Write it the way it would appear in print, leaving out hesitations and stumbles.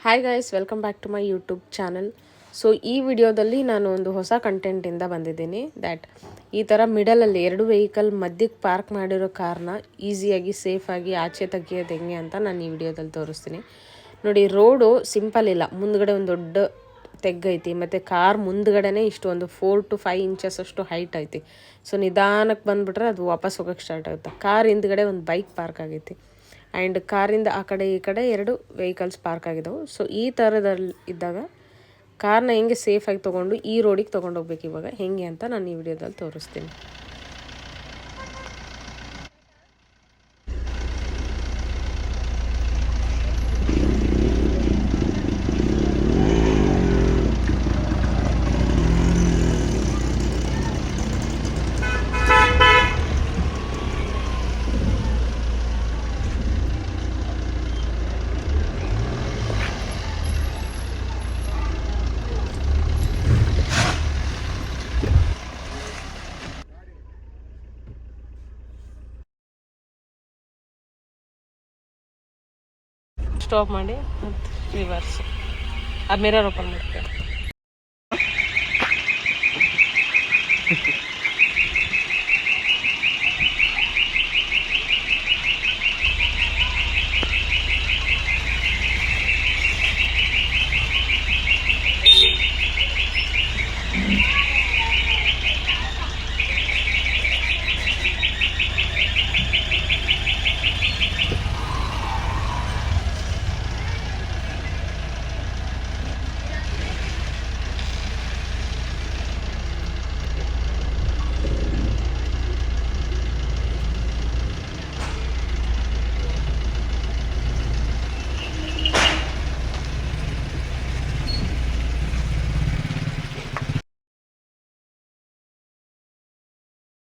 Hi guys, welcome back to my YouTube channel. So ಈ ವಿಡಿಯೋದಲ್ಲಿ ನಾನು ಒಂದು ಹೊಸ ಕಂಟೆಂಟಿಂದ ಬಂದಿದ್ದೀನಿ. ದ್ಯಾಟ್ ಈ ಥರ ಮಿಡಲಲ್ಲಿ ಎರಡು ವೆಹಿಕಲ್ ಮಧ್ಯಕ್ಕೆ ಪಾರ್ಕ್ ಮಾಡಿರೋ ಕಾರ್ನ ಈಸಿಯಾಗಿ ಸೇಫಾಗಿ ಆಚೆ ತೆಗಿಯೋದು ಹೆಂಗೆ ಅಂತ ನಾನು ಈ ವಿಡಿಯೋದಲ್ಲಿ ತೋರಿಸ್ತೀನಿ. ನೋಡಿ, ರೋಡು ಸಿಂಪಲ್ ಇಲ್ಲ, ಮುಂದ್ಗಡೆ ಒಂದು ದೊಡ್ಡ ತೆಗ್ಗೈತಿ ಮತ್ತು ಕಾರ್ ಮುಂದ್ಗಡೆನೇ ಇಷ್ಟು ಒಂದು 4 to 5 ಇಂಚಸ್ ಅಷ್ಟು ಹೈಟ್ ಐತಿ. ಸೊ ನಿಧಾನಕ್ಕೆ ಬಂದುಬಿಟ್ರೆ ಅದು ವಾಪಸ್ ಹೋಗೋಕ್ಕೆ ಸ್ಟಾರ್ಟ್ ಆಗುತ್ತೆ. ಕಾರ್ ಹಿಂದ್ಗಡೆ ಒಂದು ಬೈಕ್ ಪಾರ್ಕ್ ಆಗೈತಿ ಆ್ಯಂಡ್ ಕಾರಿಂದ ಆ ಕಡೆ ಈ ಕಡೆ ಎರಡು ವೆಹಿಕಲ್ಸ್ ಪಾರ್ಕ್ ಆಗಿದ್ದವು. ಸೊ ಈ ಥರದಲ್ಲಿ ಇದ್ದಾಗ ಕಾರ್ನ ಹೆಂಗೆ ಸೇಫಾಗಿ ತೊಗೊಂಡು ಈ ರೋಡಿಗೆ ತೊಗೊಂಡೋಗ್ಬೇಕು ಇವಾಗ ಹೆಂಗೆ ಅಂತ ನಾನು ಈ ವಿಡಿಯೋದಲ್ಲಿ ತೋರಿಸ್ತೀನಿ. ಸ್ಟಾಪ್ ಮಾಡಿ ಮತ್ತು ರಿವರ್ಸ್ ಆ ಮಿರರ್ ಓಪನ್ ಮಾಡ್ತಾರೆ.